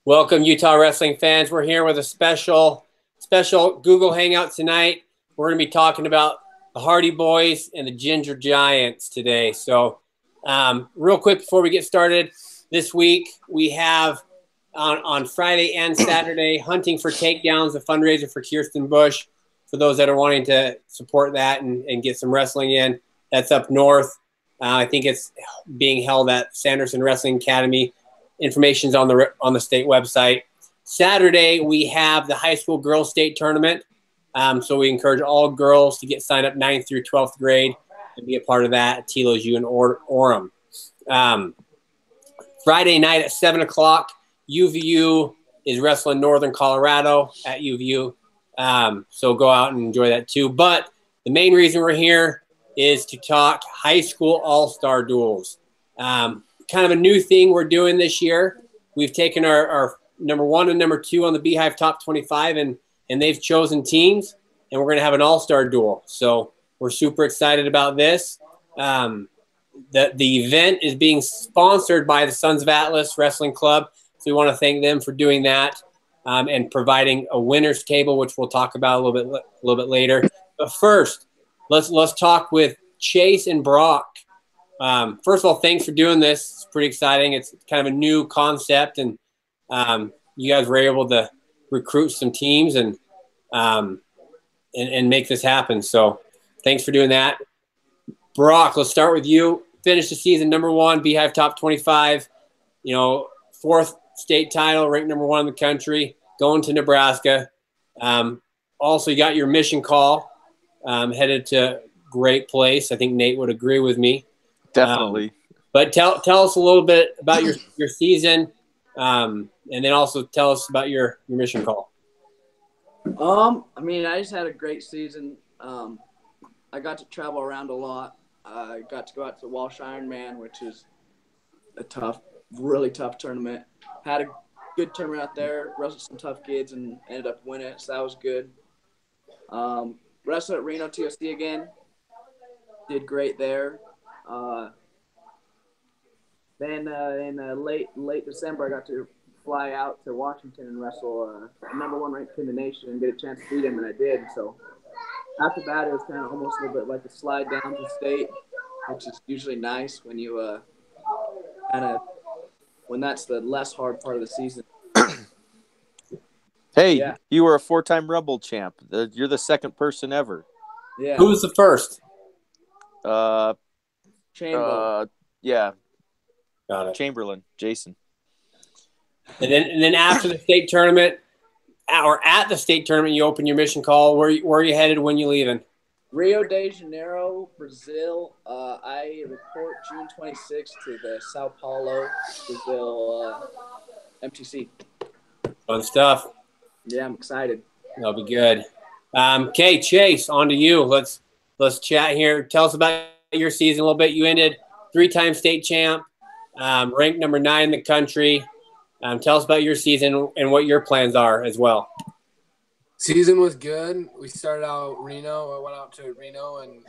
Welcome, Utah wrestling fans. We're here with a special Google Hangout tonight. We're going to be talking about the Hardy Boys and the Ginger Giants today. So, real quick before we get started, this week we have on Friday and Saturday Hunting for Takedowns, a fundraiser for Kirsten Bush. For those that are wanting to support that and get some wrestling in, that's up north. I think it's being held at Sanderson Wrestling Academy. Information's on the state website. Saturday, we have the high school girls state tournament. So we encourage all girls to get signed up 9th through 12th grade and be a part of that at Telos U and Orem. Friday night at 7 o'clock, UVU is wrestling Northern Colorado at UVU. So go out and enjoy that too. But the main reason we're here is to talk high school all-star duels. Kind of a new thing we're doing this year. We've taken our number 1 and number 2 on the Beehive Top 25, and they've chosen teams, and we're going to have an all-star duel. So we're super excited about this. The event is being sponsored by the Sons of Atlas Wrestling Club, so we want to thank them for doing that and providing a winner's table, which we'll talk about a little bit later. But first, let's talk with Chase and Brock. First of all, thanks for doing this. It's pretty exciting. It's kind of a new concept, and you guys were able to recruit some teams and make this happen. So thanks for doing that. Brock, let's start with you. Finished the season number 1, Beehive Top 25. 4th state title, ranked number 1 in the country, going to Nebraska. Also, you got your mission call, headed to great place. I think Nate would agree with me. Definitely. But tell us a little bit about your season, and then also tell us about your mission call. I just had a great season. I got to travel around a lot. I got to go out to the Walsh Ironman, which is a really tough tournament. Had a good tournament out there, wrestled some tough kids, and ended up winning it, so that was good. Wrestled at Reno TOC again. Did great there. Then in late December, I got to fly out to Washington and wrestle a number 1 ranked in the nation and get a chance to beat him, and I did. So after that, it was kind of almost a little bit like a slide down to state, which is usually nice when you when that's the less hard part of the season. Hey, yeah. You were a 4-time Rumble champ. You're the 2nd person ever. Yeah. Who was the first? Chamberlain. Yeah. Got it. Chamberlain, Jason. And then after the state tournament, or at the state tournament, you open your mission call. Where are you headed when you leaving? Rio de Janeiro, Brazil. I report June 26th to the Sao Paulo, Brazil MTC. Fun stuff. Yeah, I'm excited. That'll be good. Okay, Chase, on to you. Let's chat here. Tell us about your season a little bit. You ended 3-time state champ, ranked number 9 in the country. Tell us about your season and what your plans are as well. Season was good. We started out Reno. I went out to Reno and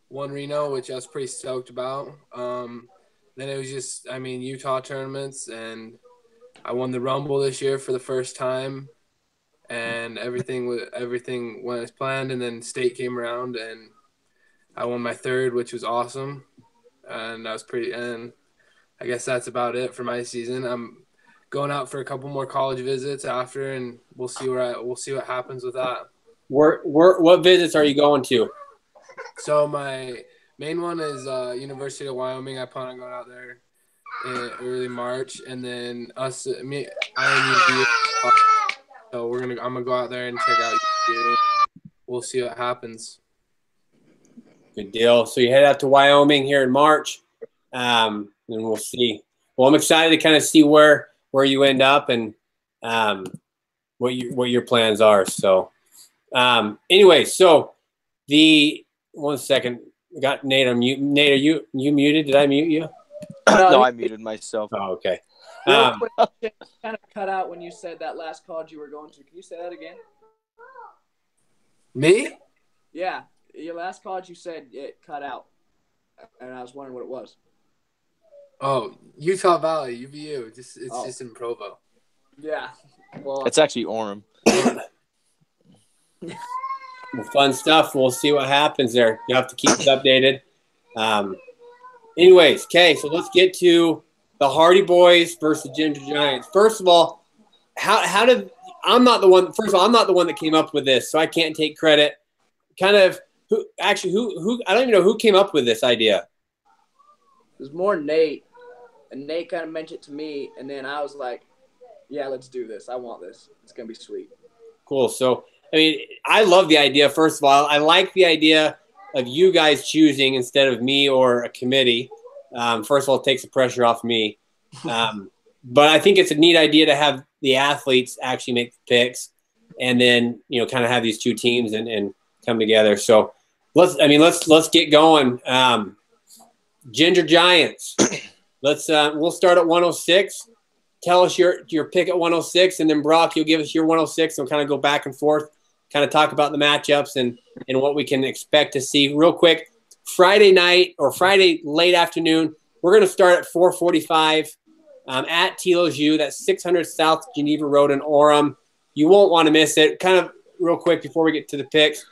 won Reno, which I was pretty stoked about. Then it was just, Utah tournaments, and I won the Rumble this year for the first time, and everything went as planned. And then state came around, and I won my 3rd, which was awesome, and and I guess that's about it for my season. I'm going out for a couple more college visits after, and we'll see what happens with that. What visits are you going to? So my main one is University of Wyoming. I plan on going out there in early March, and then I and you. So I'm gonna go out there and check out. We'll see what happens. Good deal. So you head out to Wyoming here in March, and we'll see. Well, I'm excited to kind of see where you end up and what your plans are. So anyway, so one second, we got Nate on mute. Nate, are you muted? Did I mute you? No, I muted myself. Oh, okay. Real quick, kind of cut out when you said that last college you were going to. Can you say that again? Me? Yeah, your last college you said it cut out, and I was wondering what it was. Oh, Utah Valley, UVU. It's just in Provo. Yeah. Well, It's actually Orem. Well, fun stuff. We'll see what happens there. You have to keep us updated. Anyways, okay, so let's get to the Hardy Boys versus Ginger Giants. First of all, how did I'm not the one. First of all, I'm not the one that came up with this, so I can't take credit. Kind of who I don't even know who came up with this idea. it was more Nate, and Nate kind of mentioned it to me, and then I was like, "Yeah, let's do this. I want this. It's gonna be sweet." Cool. So, I mean, I love the idea. First of all, I like the idea of you guys choosing instead of me or a committee. First of all, it takes the pressure off me. But I think it's a neat idea to have the athletes actually make the picks, and then kind of have these two teams and come together. So let's get going. Ginger Giants. We'll start at 106. Tell us your pick at 106, and then Brock, you'll give us your 106, and we'll kind of go back and forth, kind of talk about the matchups and what we can expect to see. Real quick, Friday night or Friday late afternoon, we're going to start at 4:45 at Telos U. That's 600 South Geneva Road in Orem. You won't want to miss it. Kind of real quick before we get to the picks,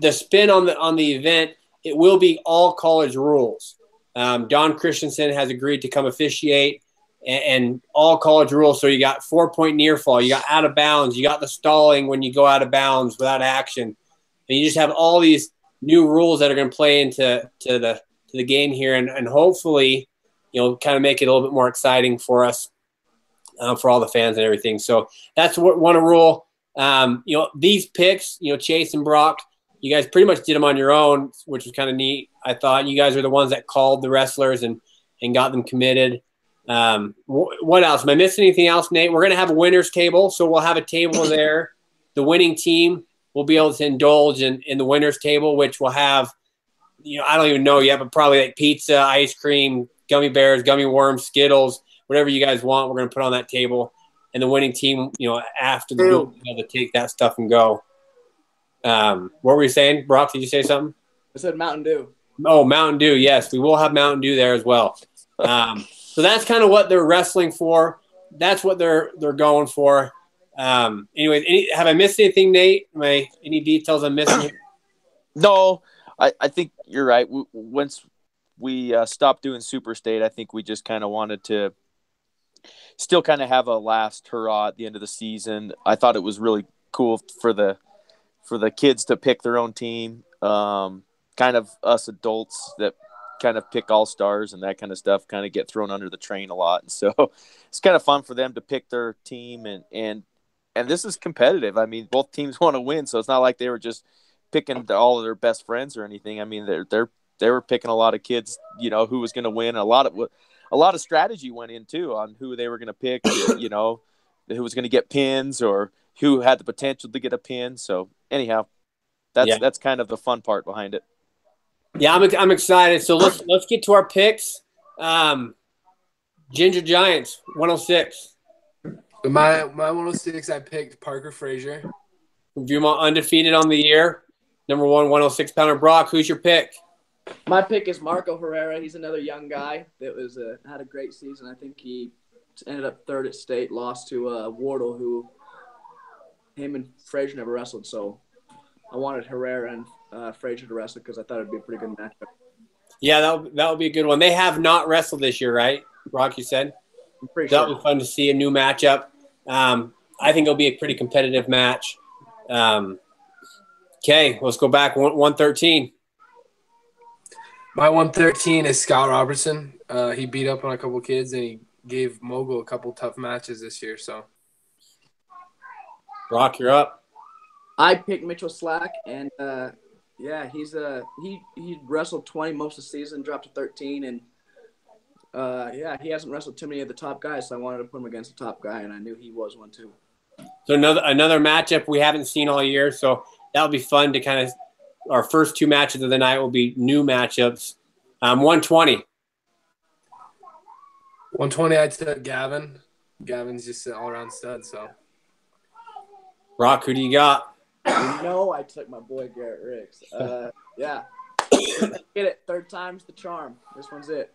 the spin on the event, it will be all college rules. Don Christensen has agreed to come officiate, and all college rules. So you got 4-point near fall, you got out of bounds, you got the stalling when you go out of bounds without action, and you just have all these new rules that are going to play into the game here, and hopefully kind of make it a little bit more exciting for us, for all the fans and everything. So that's one rule. These picks, Chase and Brock, you guys pretty much did them on your own, which was kind of neat. I thought you guys are the ones that called the wrestlers and got them committed. What else? Am I missing anything else, Nate? We're going to have a winner's table, so we'll have a table there. The winning team will be able to indulge in the winner's table, which will have, I don't even know yet, but probably like pizza, ice cream, gummy bears, gummy worms, Skittles, whatever you guys want, we're going to put on that table. And the winning team, after the duel, will be able to take that stuff and go. What were you saying, Brock? Did you say something? I said Mountain Dew. Oh, Mountain Dew. Yes, we will have Mountain Dew there as well. So that's kind of what they're wrestling for. That's what they're going for. Anyways, have I missed anything, Nate? Any details I'm missing? No, I think you're right. Once we stopped doing Super State, I think we just kind of wanted to still kind of have a last hurrah at the end of the season. I thought it was really cool for the kids to pick their own team. Kind of us adults that kind of pick all stars and that kind of stuff kind of get thrown under the train a lot. And so it's kind of fun for them to pick their team, and this is competitive. I mean, both teams want to win, so it's not like they were just picking all of their best friends or anything. I mean, they were picking a lot of kids, who was going to win. A lot of strategy went in too on who they were going to pick, who was going to get pins or who had the potential to get a pin. So anyhow, that's kind of the fun part behind it. Yeah, I'm excited. So let's get to our picks. Ginger Giants 106. My 106, I picked Parker Frazier. Viewmont undefeated on the year. Number 106 pounder. Brock, who's your pick? My pick is Marco Herrera. He's another young guy that had a great season. I think he ended up third at state, lost to Wardle, who him and Frazier never wrestled. So I wanted Herrera and Frazier to wrestle because I thought it'd be a pretty good matchup. Yeah, that would be a good one. They have not wrestled this year, right? Brock, you said? I'm pretty sure. That'll be fun to see a new matchup. I think it'll be a pretty competitive match. Okay, let's go back 113. My 113 is Scott Robertson. He beat up on a couple kids, and he gave Mogul a couple tough matches this year. So, Brock, you're up. I picked Mitchell Slack, and he wrestled 20 most of the season, dropped to 13, and he hasn't wrestled too many of the top guys, so I wanted to put him against the top guy, and I knew he was one too. So another matchup we haven't seen all year, so that'll be fun to kind of. Our first two matches of the night will be new matchups. 120. 120, I took Gavin. Gavin's just an all-around stud, so. Brock, who do you got? I took my boy Garrett Riggs. Get it. Third time's the charm. This one's it.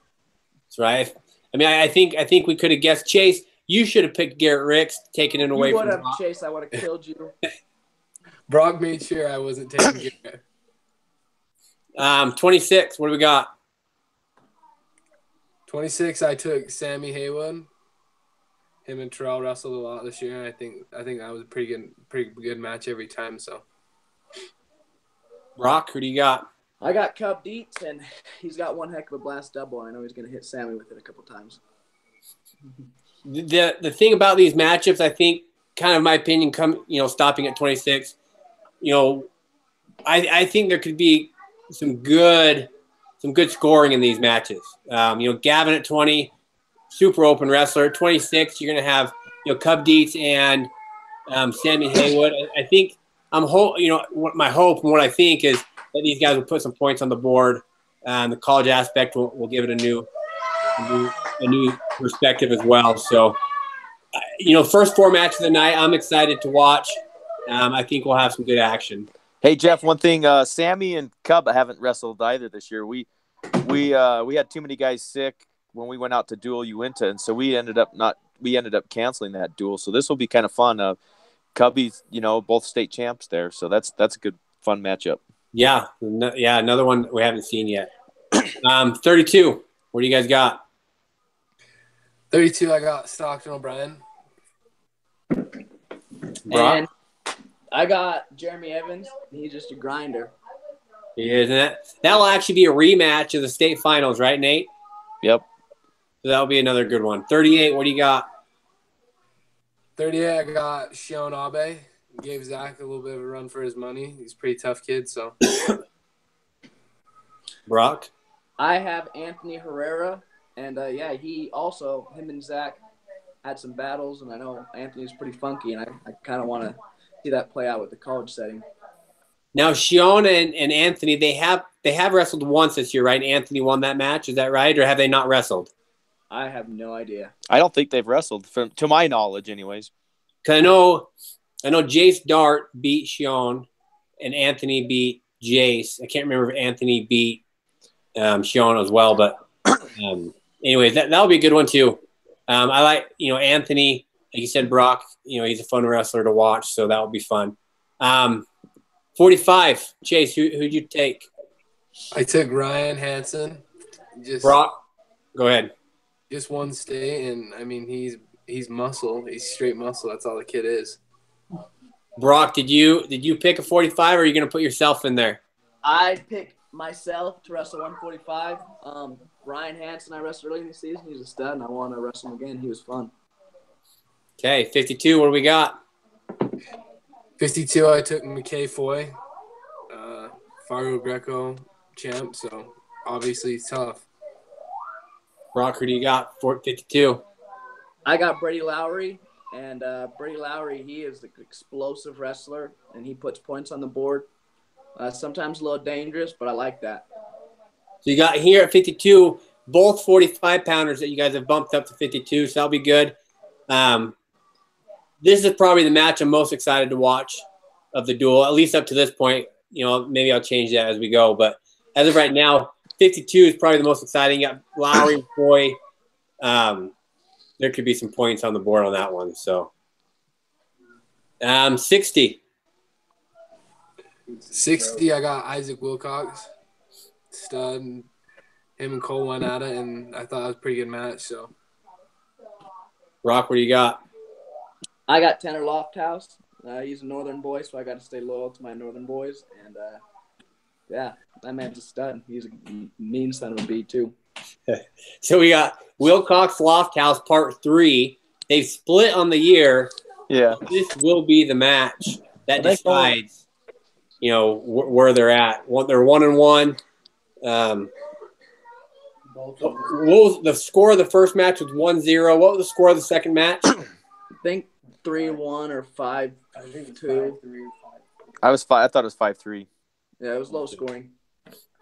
That's right. I mean, I think we could have guessed. Chase, you should have picked Garrett Ricks, taking it away You from would have, Brock. Chase. I would have killed you. Brock made sure I wasn't taking Garrett. 26. What do we got? 26. I took Sammy Haywood. Him and Terrell wrestled a lot this year. I think that was a pretty good match every time. So, Brock, who do you got? I got Cub Dietz, and he's got one heck of a blast double. I know he's going to hit Sammy with it a couple times. The thing about these matchups, I think, kind of my opinion, stopping at 26, I think there could be some good scoring in these matches. Gavin at 20, super open wrestler. At 26, you're going to have Cub Dietz and Sammy Haywood. I think what my hope and what I think is that these guys will put some points on the board. The college aspect will give it a new perspective as well. So, first 4 matches of the night, I'm excited to watch. I think we'll have some good action. Hey Jeff, one thing, Sammy and Cub haven't wrestled either this year. We had too many guys sick when we went out to duel Uinta, and so we ended up canceling that duel. So this will be kind of fun. Cubby's, both state champs there, so that's a good fun matchup. Yeah, another one we haven't seen yet. 32. What do you guys got? 32. I got Stockton O'Brien. Brock? And I got Jeremy Evans. He's just a grinder. He is, and that'll actually be a rematch of the state finals, right, Nate? Yep. So that'll be another good one. 38. What do you got? 38. I got Shion Abe. Gave Zach a little bit of a run for his money. He's a pretty tough kid. So, Brock? I have Anthony Herrera, and him and Zach had some battles, and I know Anthony's pretty funky, and I kind of want to see that play out with the college setting. Now, Shion and Anthony, they have wrestled once this year, right? Anthony won that match. Is that right, or have they not wrestled? I have no idea. I don't think they've wrestled, to my knowledge, anyways. Because I know Jace Dart beat Shion, and Anthony beat Jace. I can't remember if Anthony beat Shion as well, but anyways, that'll be a good one too. I like Anthony, like you said, Brock. He's a fun wrestler to watch, so that will be fun. 45. Chase, who'd you take? I took Ryan Hansen. Brock, go ahead. Just one state, and I mean he's muscle. He's straight muscle. That's all the kid is. Brock, did you pick a 45, or are you going to put yourself in there? I picked myself to wrestle 145. Ryan Hansen, I wrestled early in the season. He's a stud, and I want to wrestle him again. He was fun. Okay, 52. What do we got? 52. I took McKay Foy, Fargo Greco champ. So obviously he's tough. Brock, who do you got for 52? I got Brady Lowry, and Brady Lowry, he is an explosive wrestler, and he puts points on the board. Sometimes a little dangerous, but I like that. So you got here at 52, both 45-pounders that you guys have bumped up to 52, so that'll be good. This is probably the match I'm most excited to watch of the duel, at least up to this point. Maybe I'll change that as we go, but as of right now, 52 is probably the most exciting. You got Lowry, Foy. There could be some points on the board on that one. So, 60. 60, I got Isaac Wilcox. Stud. Him and Cole went at it, and I thought it was a pretty good match. So, Rock, what do you got? I got Tanner Lofthouse. He's a northern boy, so I got to stay loyal to my northern boys. And, that man's a stud. He's a mean son of a bee, too. So we got Wilcox Lofthouse Part 3. They've split on the year. Yeah. This will be the match that decides, where they're at. They're 1-1. What was the score of the first match? Was 1-0. What was the score of the second match? I think 3-1 or 5-2. I thought it was 5-3. Yeah, it was low scoring.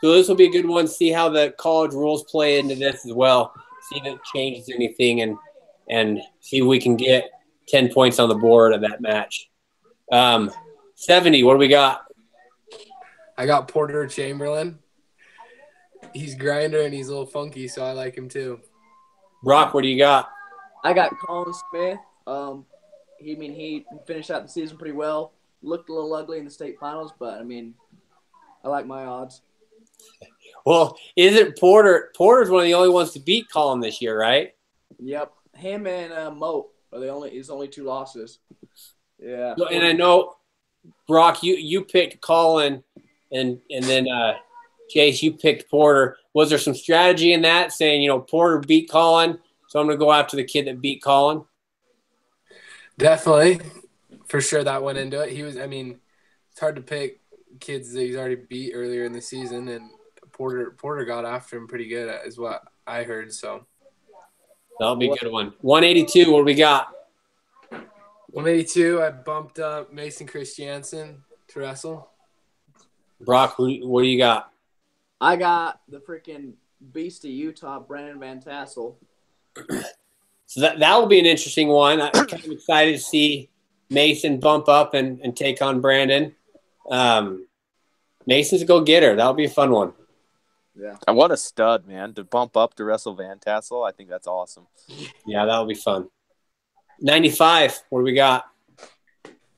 So this will be a good one. See how the college rules play into this as well. See if it changes anything, and see if we can get 10 points on the board of that match. 70. What do we got? I got Porter Chamberlain. He's grinder and he's a little funky, so I like him too. Brock, what do you got? I got Colin Smith. He finished out the season pretty well. Looked a little ugly in the state finals, but I mean, I like my odds. Well, isn't Porter? Porter's one of the only ones to beat Colin this year, right? Yep, him and Moat are his only 2 losses. Yeah, And I know, Brock, you picked Colin, and then Chase, you picked Porter. Was there some strategy in that, saying Porter beat Colin, so I'm going to go after the kid that beat Colin? Definitely, for sure, that went into it. It's hard to pick kids that he's already beat earlier in the season, and Porter got after him pretty good, is what I heard. So that'll be a good one. 182. What do we got? 182. I bumped up Mason Christiansen to wrestle. Brock, what do you got? I got the freaking beast of Utah, Brandon Van Tassel. So that will be an interesting one. I'm kind of excited to see Mason bump up and take on Brandon. Mason's a go-getter. That'll be a fun one. Yeah. And what a stud, man. To bump up to wrestle Van Tassel, I think that's awesome. Yeah, that'll be fun. 95, what do we got?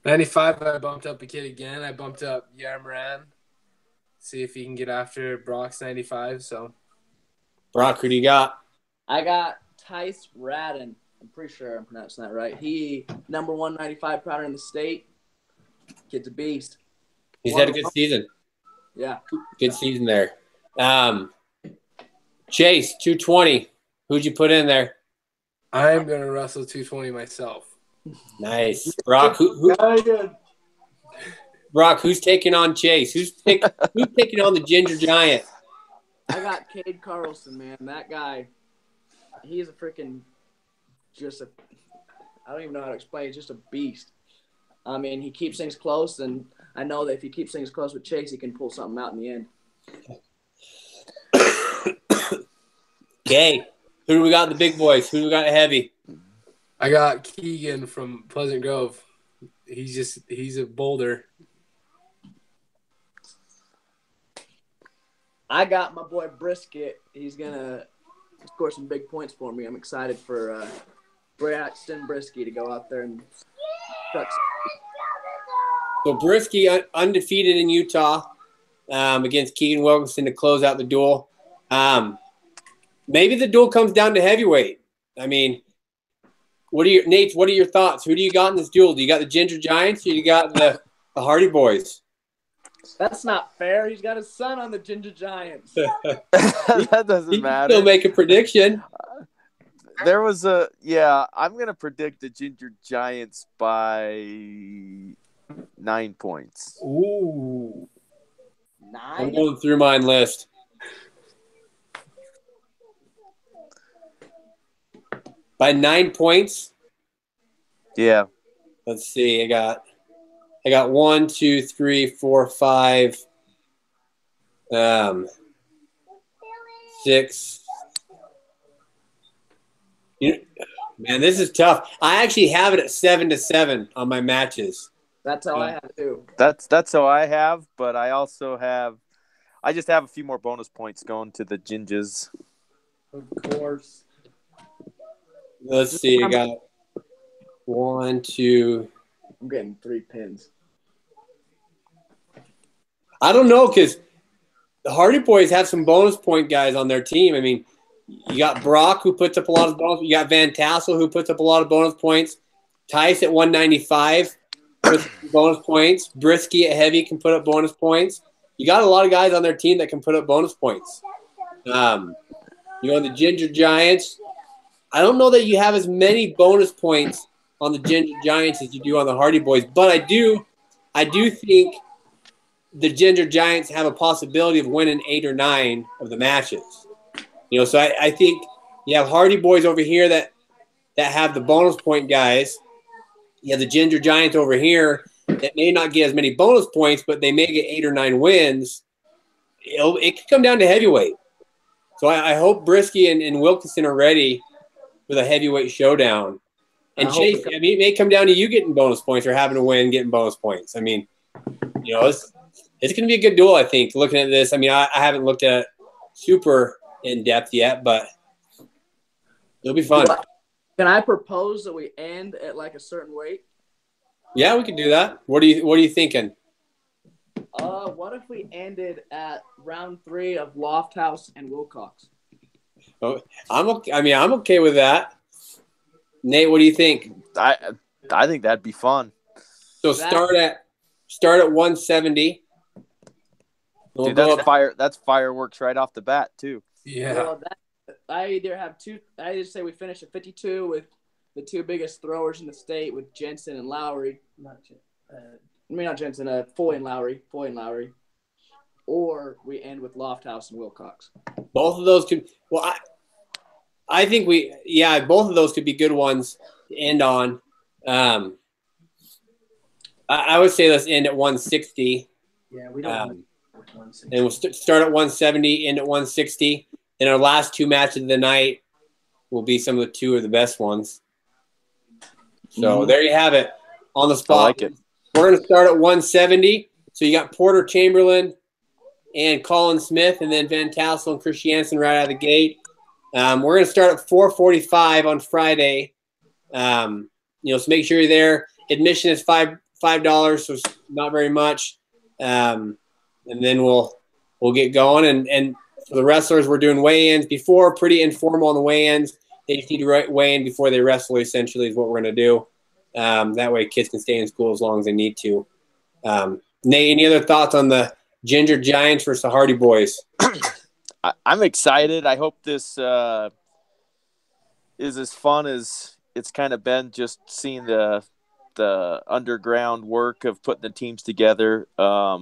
95, I bumped up a kid again. I bumped up Yarmaran. See if he can get after Brock's 95. So, Brock, who do you got? I got Tice Radden. I'm pretty sure I'm pronouncing that right. He number 195 pounder in the state. Kid's a beast. He's had a good season. Yeah. Good season there. Chase, 220. Who'd you put in there? I'm going to wrestle 220 myself. Nice. Brock, Brock, who's taking on Chase? Who's taking on the Ginger Giant? I got Cade Carlson, man. That guy, he's a freaking I don't even know how to explain. He's just a beast. I mean, he keeps things close, and I know that if he keeps things close with Chase, he can pull something out in the end. Okay. Who do we got in the big boys? Who do we got heavy? I got Keegan from Pleasant Grove. He's a boulder. I got my boy Brisket. He's going to score some big points for me. I'm excited for Braxton Brisket to go out there and truck. So Brisky undefeated in Utah against Keegan Wilkinson to close out the duel. Maybe the duel comes down to heavyweight. I mean, what are your thoughts? Who do you got in this duel? Do you got the Ginger Giants or you got the Hardy Boys? That's not fair. He's got his son on the Ginger Giants. That doesn't matter. Still make a prediction. There was I'm going to predict the Ginger Giants by 9 points. Ooh. 9? I'm going through my list. By 9 points? Yeah. Let's see. I got 1, 2, 3, 4, 5, 6. Man, this is tough. I actually have it at 7-7 on my matches. That's how I have too. That's how I have, but I also have – I just have a few more bonus points going to the Gingers. Of course. Let's see. I got 1, 2. I'm getting 3 pins. I don't know because the Hardy Boys have some bonus point guys on their team. I mean, you got Brock who puts up a lot of bonus. You got Van Tassel who puts up a lot of bonus points. Tice at 195 puts bonus points. Brisky at heavy can put up bonus points. You got a lot of guys on their team that can put up bonus points. The Ginger Giants. I don't know that you have as many bonus points on the Ginger Giants as you do on the Hardy Boys, but I do think the Ginger Giants have a possibility of winning 8 or 9 of the matches. So I think you have Hardy Boys over here that have the bonus point guys. You have the Ginger Giants over here that may not get as many bonus points, but they may get 8 or 9 wins. It could come down to heavyweight. So I hope Brisky and Wilkinson are ready with a heavyweight showdown. And Chase, it may come down to you getting bonus points or having to win getting bonus points. I mean, it's going to be a good duel, I think, looking at this. I mean, I haven't looked at it super in-depth yet, but It'll be fun. Can I propose that we end at like a certain weight? Yeah, we can do that. What are you thinking? What if we ended at round 3 of Lofthouse and Wilcox? Oh, I'm okay with that. Nate, what do you think? I think that'd be fun. So start at 170. Dude, that's fireworks right off the bat too. Yeah. Well, I either say we finish at 52 with the 2 biggest throwers in the state with Jensen and Lowry. Not Jensen. Foy and Lowry. Or we end with Lofthouse and Wilcox. Both of those could. Well, I think both of those could be good ones to end on. I would say let's end at 160. Yeah, we don't. And we'll start at 170, end at 160. Then our last 2 matches of the night will be some of the 2 of the best ones. So there you have it on the spot. I like it. We're going to start at 170. So you got Porter Chamberlain and Colin Smith, and then Van Tassel and Christiansen right out of the gate. We're going to start at 4:45 on Friday. So make sure you're there. Admission is $5, so it's not very much. And then we'll get going. And for the wrestlers, we're doing weigh-ins before, pretty informal on the weigh-ins. They just need to weigh in before they wrestle, essentially, is what we're going to do. That way kids can stay in school as long as they need to. Nate, any other thoughts on the Ginger Giants versus the Hardy Boys? I'm excited. I hope this is as fun as it's kind of been, just seeing the underground work of putting the teams together. I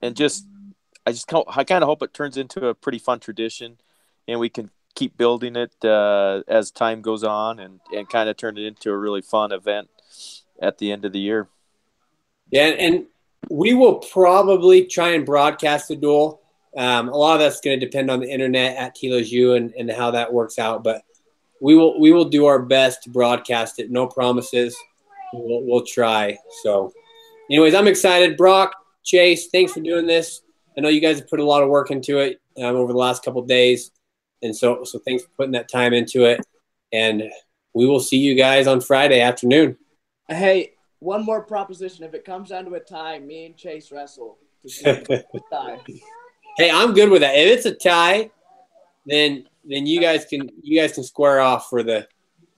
kind of hope it turns into a pretty fun tradition, and we can keep building it as time goes on, and kind of turn it into a really fun event at the end of the year. Yeah, and we will probably try and broadcast the duel. A lot of that's going to depend on the internet at Telos U and how that works out, but we will do our best to broadcast it. No promises. We'll try. So, anyways, I'm excited. Brock, Chase, thanks for doing this. I know you guys have put a lot of work into it over the last couple of days, and so thanks for putting that time into it. And we will see you guys on Friday afternoon. Hey, one more proposition. If it comes down to a tie, me and Chase wrestle to see a tie. Hey, I'm good with that. If it's a tie, then you guys can square off for the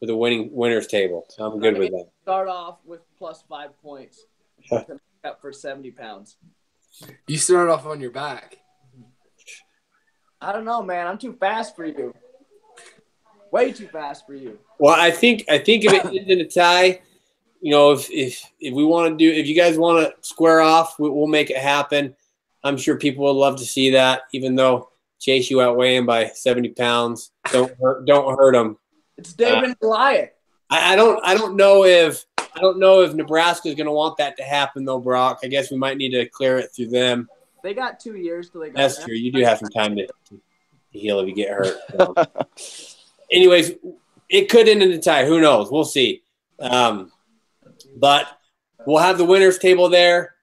winners table. So I'm good with that. Start off with plus 5 points to make up for 70 pounds. You start off on your back. I don't know, man. I'm too fast for you. Way too fast for you. Well, I think if it ends in a tie, if we want to if you guys want to square off, we'll make it happen. I'm sure people would love to see that, even though Chase, you outweigh him by 70 pounds. Don't hurt him. It's David and Goliath. I don't know if Nebraska is going to want that to happen though, Brock. I guess we might need to clear it through them. They got 2 years till they got. That's true. You do have some time to heal if you get hurt. So. Anyways, it could end in a tie. Who knows? We'll see. But we'll have the winners table there.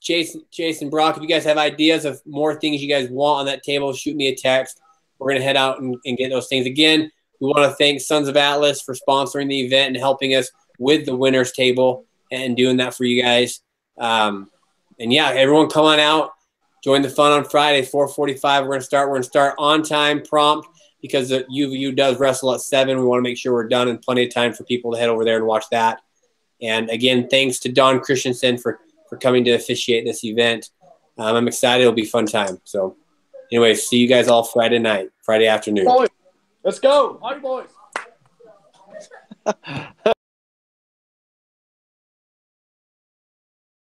Chase and Brock, if you guys have ideas of more things you guys want on that table, shoot me a text. We're going to head out and get those things. Again, we want to thank Sons of Atlas for sponsoring the event and helping us with the winners table and doing that for you guys. And yeah, everyone come on out. Join the fun on Friday, 4:45. We're going to start on time, prompt, because the UVU does wrestle at 7. We want to make sure we're done in plenty of time for people to head over there and watch that. And again, thanks to Don Christensen for coming to officiate this event. I'm excited. It'll be a fun time. So anyway, see you guys all Friday afternoon. Boys, let's go. Party boys.